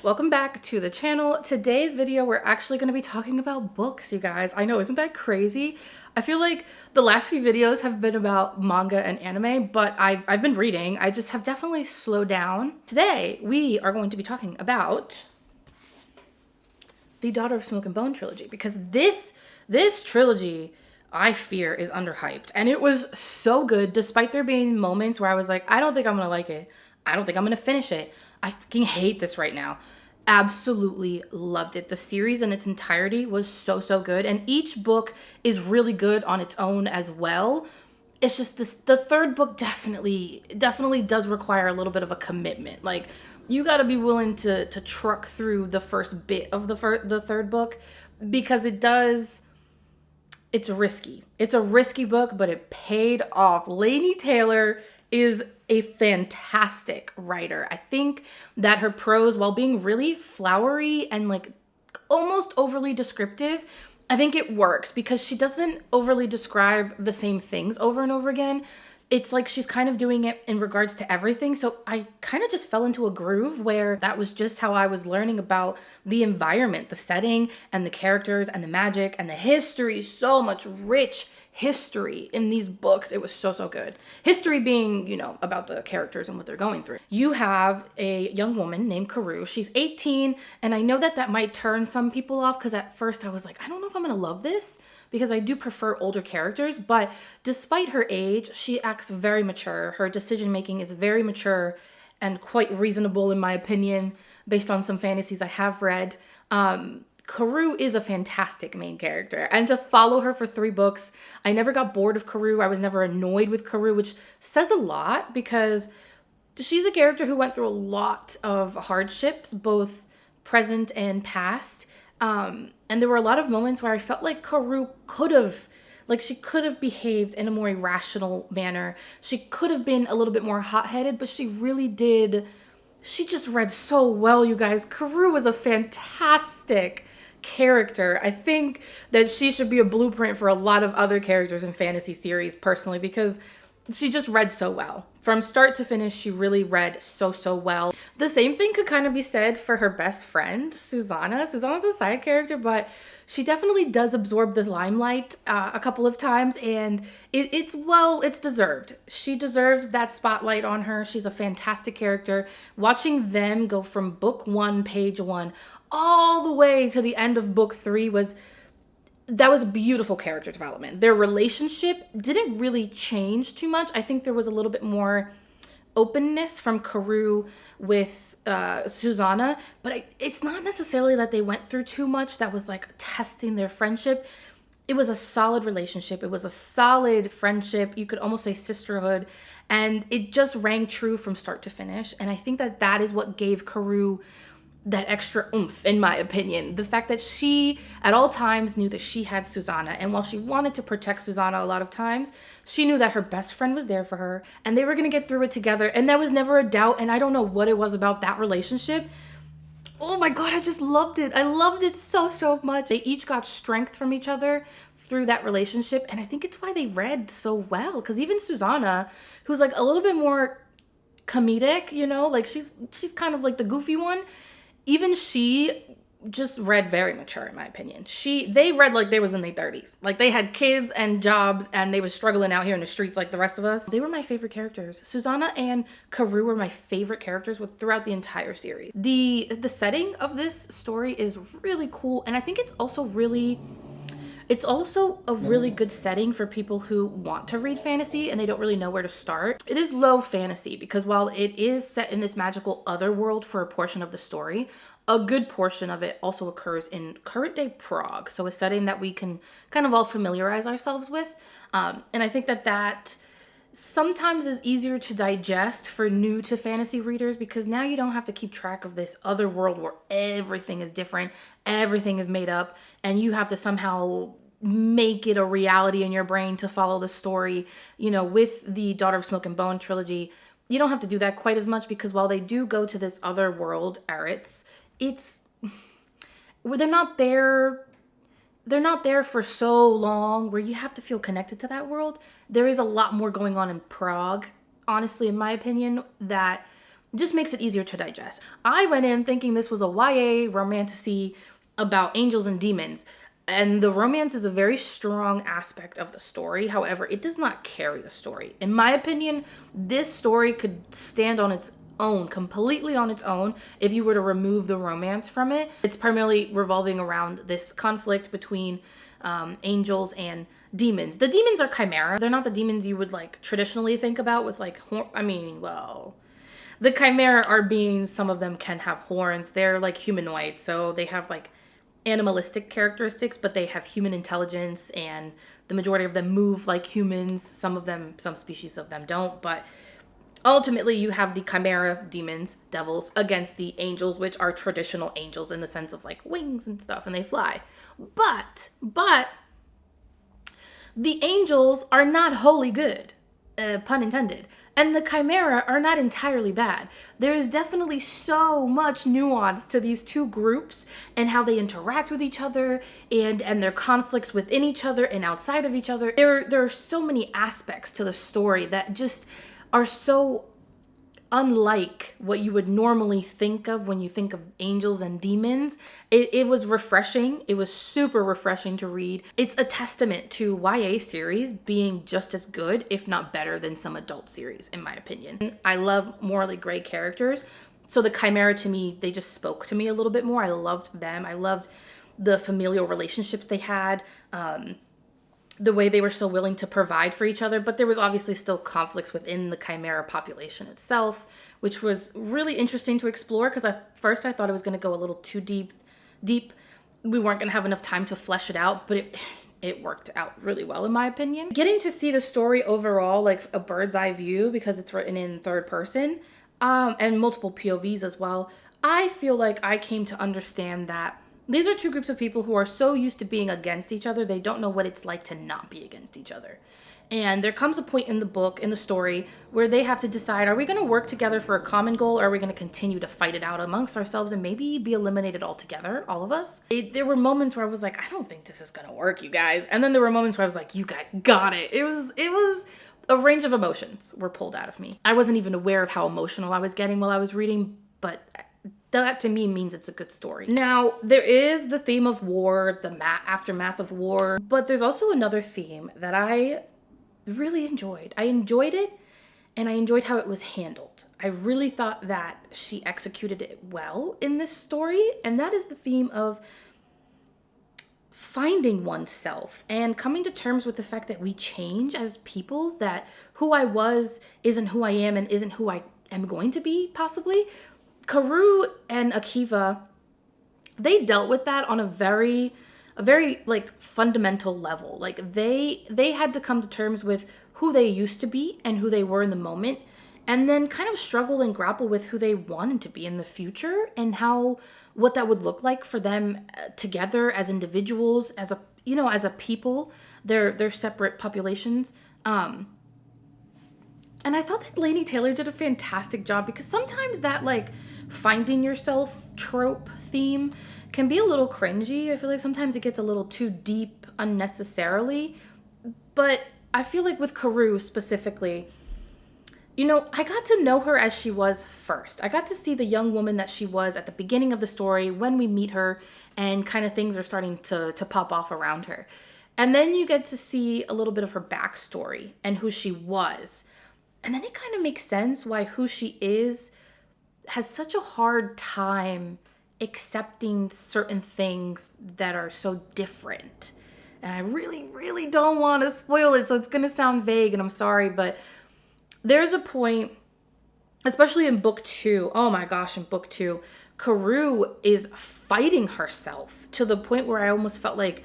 Welcome back to the channel. Today's video, we're actually going to be talking about books, you guys. I know, isn't that crazy? I feel like the last few videos have been about manga and anime, but I've been reading. I just have definitely slowed down. Today, we are going to be talking about the Daughter of Smoke and Bone trilogy, because this trilogy, I fear, is underhyped. And it was so good, despite there being moments where I was like, I don't think I'm going to like it. I don't think I'm going to finish it. I fucking hate this right now. Absolutely loved it. The series in its entirety was so good, and each book is really good on its own as well. It's just the third book definitely does require a little bit of a commitment. Like, you got to be willing to truck through the first bit of the third book, because it's risky. It's a risky book, but it paid off. Laini Taylor is a fantastic writer. I think that her prose, while being really flowery and like almost overly descriptive, I think it works because she doesn't overly describe the same things over and over again. It's like she's kind of doing it in regards to everything. So I kind of just fell into a groove where that was just how I was learning about the environment, the setting, and the characters, and the magic, and the history. So much rich history in these books. It was so good. History being, you know, about the characters and what they're going through. You have a young woman named Karu. She's 18, and I know that might turn some people off, because at first I was like, I don't know if I'm gonna love this, because I do prefer older characters. But despite her age, she acts very mature. Her decision making is very mature and quite reasonable, in my opinion, based on some fantasies I have read. Karu is a fantastic main character, and to follow her for 3 books, I never got bored of Karu. I was never annoyed with Karu, which says a lot, because she's a character who went through a lot of hardships, both present and past. And there were a lot of moments where I felt like Karu could have behaved in a more irrational manner. She could have been a little bit more hot-headed, but she really did. She just read so well, you guys. Karu was a fantastic character. I think that she should be a blueprint for a lot of other characters in fantasy series, personally, because she just read so well. From start to finish, she really read so well. The same thing could kind of be said for her best friend, Susanna. Susanna's a side character, but she definitely does absorb the limelight a couple of times, and it's deserved. She deserves that spotlight on her. She's a fantastic character. Watching them go from book 1, page 1, all the way to the end of book 3 was beautiful character development. Their relationship didn't really change too much. I think there was a little bit more openness from Karu with Susanna, but it's not necessarily that they went through too much that was like testing their friendship. It was a solid relationship. It was a solid friendship. You could almost say sisterhood, and it just rang true from start to finish. And I think that is what gave Karu that extra oomph, in my opinion. The fact that she at all times knew that she had Susanna, and while she wanted to protect Susanna a lot of times, she knew that her best friend was there for her and they were going to get through it together, and there was never a doubt. And I don't know what it was about that relationship. Oh my god, I just loved it. I loved it so much. They each got strength from each other through that relationship, and I think it's why they read so well, because even Susanna, who's like a little bit more comedic, you know, like she's kind of like the goofy one, even she just read very mature, in my opinion. They read like they was in their 30s. Like they had kids and jobs, and they was struggling out here in the streets like the rest of us. They were my favorite characters. Susanna and Karu were my favorite characters throughout the entire series. The setting of this story is really cool, and I think it's also a really good setting for people who want to read fantasy and they don't really know where to start. It is low fantasy, because while it is set in this magical other world for a portion of the story, a good portion of it also occurs in current day Prague. So a setting that we can kind of all familiarize ourselves with. And I think that sometimes is easier to digest for new to fantasy readers, because now you don't have to keep track of this other world where everything is different, everything is made up, and you have to somehow make it a reality in your brain to follow the story. You know, with the Daughter of Smoke and Bone trilogy, you don't have to do that quite as much, because while they do go to this other world, Eretz, they're not there for so long where you have to feel connected to that world. There is a lot more going on in Prague, honestly, in my opinion, that just makes it easier to digest. I went in thinking this was a YA romantasy about angels and demons. And the romance is a very strong aspect of the story. However, it does not carry the story. In my opinion, this story could stand on its own, completely on its own, if you were to remove the romance from it. It's primarily revolving around this conflict between angels and demons. The demons are chimera. They're not the demons you would like traditionally think about with like, the chimera are beings, some of them can have horns. They're like humanoid, so they have like animalistic characteristics, but they have human intelligence, and the majority of them move like humans. Some species of them don't, but ultimately you have the chimera demons, devils, against the angels, which are traditional angels in the sense of like wings and stuff, and they fly. But the angels are not wholly good, pun intended. And the chimera are not entirely bad. There is definitely so much nuance to these two groups and how they interact with each other and their conflicts within each other and outside of each other. There are so many aspects to the story that just are so unlike what you would normally think of when you think of angels and demons. It was refreshing. It was super refreshing to read. It's a testament to YA series being just as good, if not better, than some adult series, in my opinion. I love morally gray characters. So the chimera, to me, they just spoke to me a little bit more. I loved them. I loved the familial relationships they had. The way they were so willing to provide for each other, but there was obviously still conflicts within the chimera population itself, which was really interesting to explore, because at first I thought it was going to go a little too deep. We weren't going to have enough time to flesh it out, but it worked out really well, in my opinion. Getting to see the story overall, like a bird's eye view, because it's written in third person, and multiple POVs as well, I feel like I came to understand that these are two groups of people who are so used to being against each other, they don't know what it's like to not be against each other. And there comes a point in the book, in the story, where they have to decide, are we going to work together for a common goal, or are we going to continue to fight it out amongst ourselves and maybe be eliminated altogether, all of us? There were moments where I was like, I don't think this is going to work, you guys. And then there were moments where I was like, you guys got it. It was a range of emotions were pulled out of me. I wasn't even aware of how emotional I was getting while I was reading, but that to me means it's a good story. Now, there is the theme of war, the aftermath of war, but there's also another theme that I really enjoyed. I enjoyed it, and I enjoyed how it was handled. I really thought that she executed it well in this story, and that is the theme of finding oneself and coming to terms with the fact that we change as people, that who I was isn't who I am and isn't who I am going to be, possibly. Karu and Akiva, they dealt with that on a very like fundamental level. Like they had to come to terms with who they used to be and who they were in the moment, and then kind of struggle and grapple with who they wanted to be in the future and what that would look like for them together as individuals, as a people, their separate populations. And I thought that Laini Taylor did a fantastic job, because sometimes that like finding yourself trope theme can be a little cringy. I feel like sometimes it gets a little too deep unnecessarily. But I feel like with Karu specifically, I got to know her as she was first. I got to see the young woman that she was at the beginning of the story when we meet her, and kind of things are starting to pop off around her. And then you get to see a little bit of her backstory and who she was. And then it kind of makes sense why who she is has such a hard time accepting certain things that are so different. And I really, really don't want to spoil it, so it's going to sound vague, and I'm sorry, but there's a point, especially in book 2, oh my gosh, in book 2, Karu is fighting herself to the point where I almost felt like,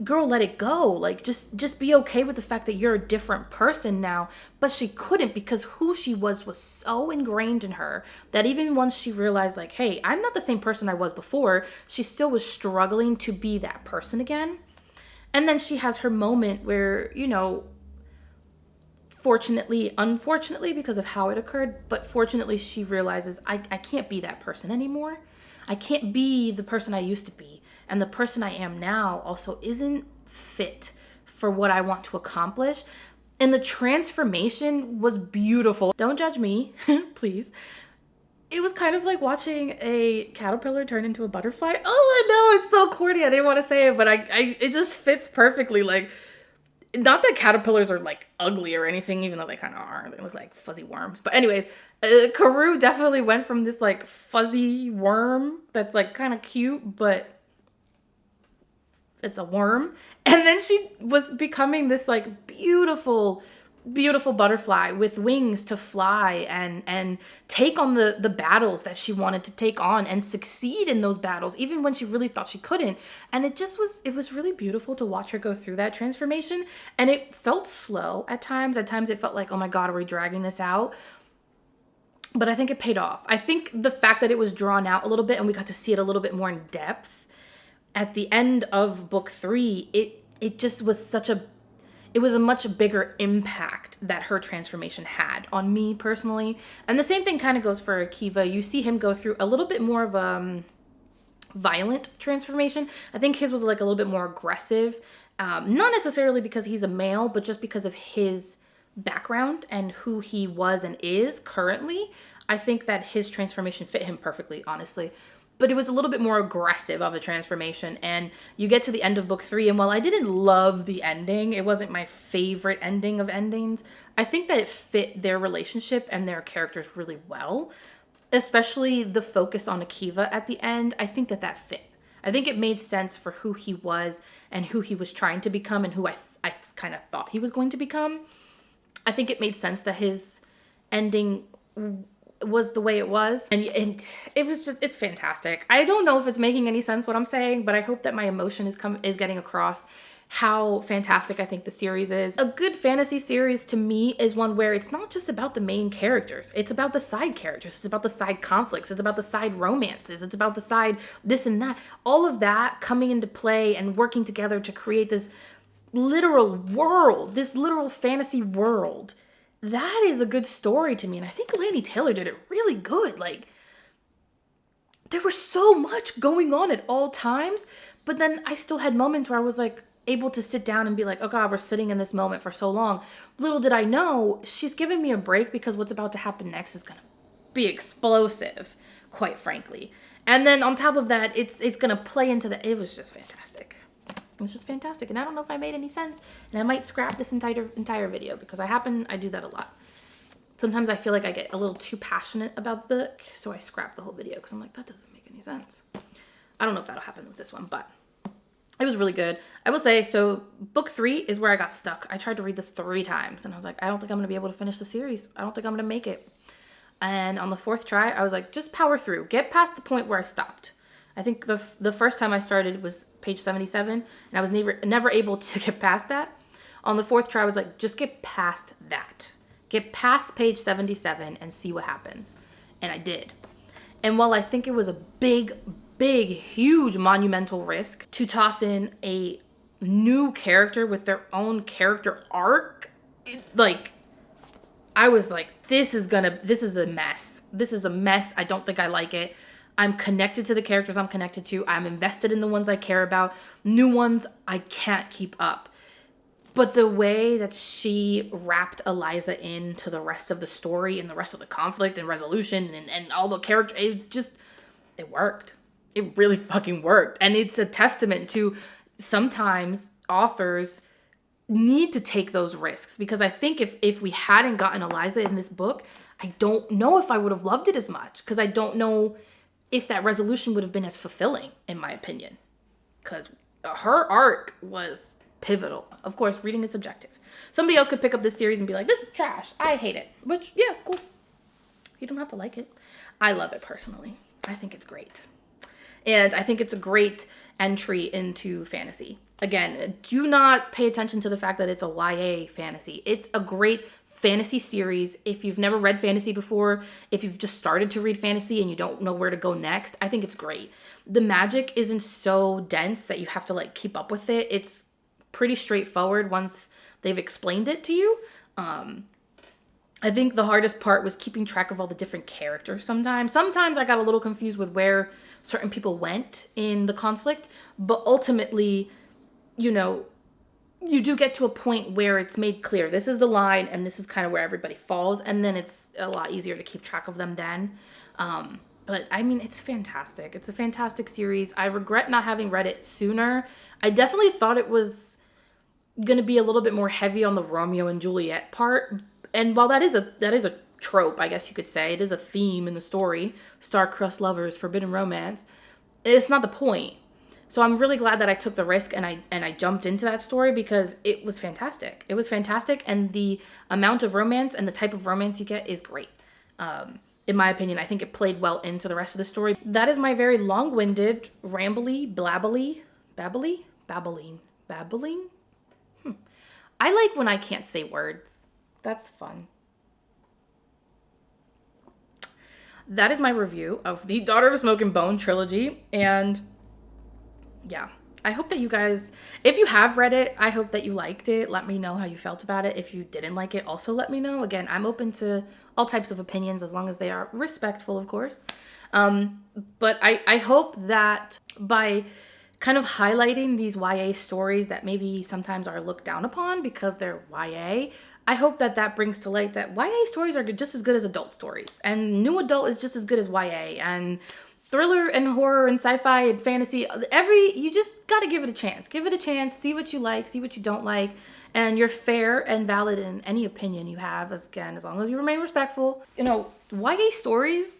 girl, let it go. Like, just be okay with the fact that you're a different person now. But she couldn't, because who she was so ingrained in her that even once she realized, like, hey, I'm not the same person I was before, she still was struggling to be that person again. And then she has her moment where, fortunately, unfortunately, because of how it occurred, but fortunately she realizes, I can't be that person anymore. I can't be the person I used to be. And the person I am now also isn't fit for what I want to accomplish. And the transformation was beautiful. Don't judge me, please. it was kind of like watching a caterpillar turn into a butterfly. Oh, I know, it's so corny. I didn't want to say it, but it just fits perfectly. Like, not that caterpillars are like ugly or anything, even though they kind of are. They look like fuzzy worms. But anyways, Karou definitely went from this like fuzzy worm that's like kind of cute, but it's a worm. And then she was becoming this like beautiful butterfly with wings to fly and take on the battles that she wanted to take on and succeed in those battles even when she really thought she couldn't. And it was really beautiful to watch her go through that transformation. And it felt slow at times. At times it felt like, oh my god, are we dragging this out? But I think it paid off. I think the fact that it was drawn out a little bit and we got to see it a little bit more in depth at the end of book 3, it just was it was a much bigger impact that her transformation had on me personally. And the same thing kind of goes for Akiva. You see him go through a little bit more of a violent transformation. I think his was like a little bit more aggressive. Not necessarily because he's a male, but just because of his background and who he was and is currently. I think that his transformation fit him perfectly, honestly. But it was a little bit more aggressive of a transformation. And you get to the end of book 3, and while I didn't love the ending, it wasn't my favorite ending of endings, I think that it fit their relationship and their characters really well. Especially the focus on Akiva at the end. I think that fit. I think it made sense for who he was and who he was trying to become and who I kind of thought he was going to become. I think it made sense that his ending was the way it was, and it was just, it's fantastic. I don't know if it's making any sense what I'm saying, but I hope that my emotion is getting across how fantastic I think the series is. A good fantasy series to me is one where it's not just about the main characters, it's about the side characters, it's about the side conflicts, it's about the side romances, it's about the side this and that, all of that coming into play and working together to create this literal world, this literal fantasy world. That is a good story to me. And I think Laini Taylor did it really good. Like, there was so much going on at all times, but then I still had moments where I was like able to sit down and be like, oh god, we're sitting in this moment for so long. Little did I know, she's giving me a break because what's about to happen next is gonna be explosive, quite frankly. And then on top of that, it's gonna play into it was just fantastic. It was just fantastic. And I don't know if I made any sense. And I might scrap this entire video because I do that a lot. Sometimes I feel like I get a little too passionate about the book, so I scrap the whole video because I'm like, that doesn't make any sense. I don't know if that'll happen with this one, but it was really good. I will say, so book 3 is where I got stuck. I tried to read this 3 times and I was like, I don't think I'm going to be able to finish the series. I don't think I'm going to make it. And on the 4th try, I was like, just power through. Get past the point where I stopped. I think the first time I started was page 77, and I was never able to get past that. On the 4th try, I was like, just get past that. Get past page 77 and see what happens. And I did. And while I think it was a big, huge monumental risk to toss in a new character with their own character arc, I was like, this is a mess. This is a mess. I don't think I like it. I'm connected to the characters I'm connected to. I'm invested in the ones I care about. New ones, I can't keep up. But the way that she wrapped Eliza into the rest of the story and the rest of the conflict and resolution and all the characters, it worked. It really fucking worked. And it's a testament to sometimes authors need to take those risks. Because I think if we hadn't gotten Eliza in this book, I don't know if I would have loved it as much. Because I don't know if that resolution would have been as fulfilling, in my opinion. Because her arc was pivotal. Of course, reading is subjective. Somebody else could pick up this series and be like, this is trash. I hate it. Which, yeah, cool. You don't have to like it. I love it personally. I think it's great. And I think it's a great entry into fantasy. Again, do not pay attention to the fact that it's a YA fantasy. It's a great fantasy series. If you've never read fantasy before, if you've just started to read fantasy and you don't know where to go next, I think it's great. The magic isn't so dense that you have to like keep up with it. It's pretty straightforward once they've explained it to you. I think the hardest part was keeping track of all the different characters sometimes. Sometimes I got a little confused with where certain people went in the conflict, but ultimately, you know, you do get to a point where it's made clear this is the line and this is kind of where everybody falls, and then it's a lot easier to keep track of them then. But I mean, it's fantastic. It's a fantastic series. I regret not having read it sooner. I definitely thought it was going to be a little bit more heavy on the Romeo and Juliet part. And while that is a trope, I guess you could say, it is a theme in the story, star-crossed lovers, forbidden romance, it's not the point. So I'm really glad that I took the risk and I jumped into that story because it was fantastic. It was fantastic, and the amount of romance and the type of romance you get is great. In my opinion, I think it played well into the rest of the story. That is my very long-winded, rambly, babbling. I like when I can't say words. That's fun. That is my review of the Daughter of a Smoke and Bone trilogy, and yeah, I hope that you guys, if you have read it, I hope that you liked it. Let me know how you felt about it. If you didn't like it, also let me know. Again, I'm open to all types of opinions as long as they are respectful, of course. But I hope that by kind of highlighting these YA stories that maybe sometimes are looked down upon because they're YA, I hope that that brings to light that YA stories are just as good as adult stories, and new adult is just as good as YA, and thriller and horror and sci-fi and fantasy, you just gotta give it a chance. Give it a chance, see what you like, see what you don't like, and you're fair and valid in any opinion you have, as long as you remain respectful. You know, YA stories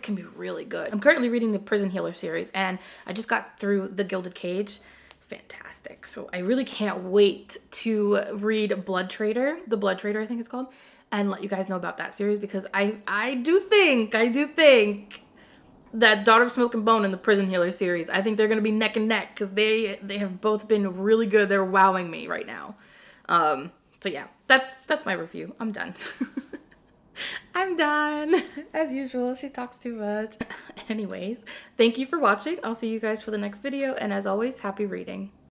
can be really good. I'm currently reading the Prison Healer series, and I just got through The Gilded Cage. It's fantastic. So I really can't wait to read The Blood Trader, I think it's called, and let you guys know about that series, because I do think that Daughter of Smoke and Bone and the Prison Healer series, I think they're going to be neck and neck, because they have both been really good. They're wowing me right now. So yeah, that's my review. I'm done. I'm done. As usual, she talks too much. Anyways, thank you for watching. I'll see you guys for the next video, and as always, happy reading.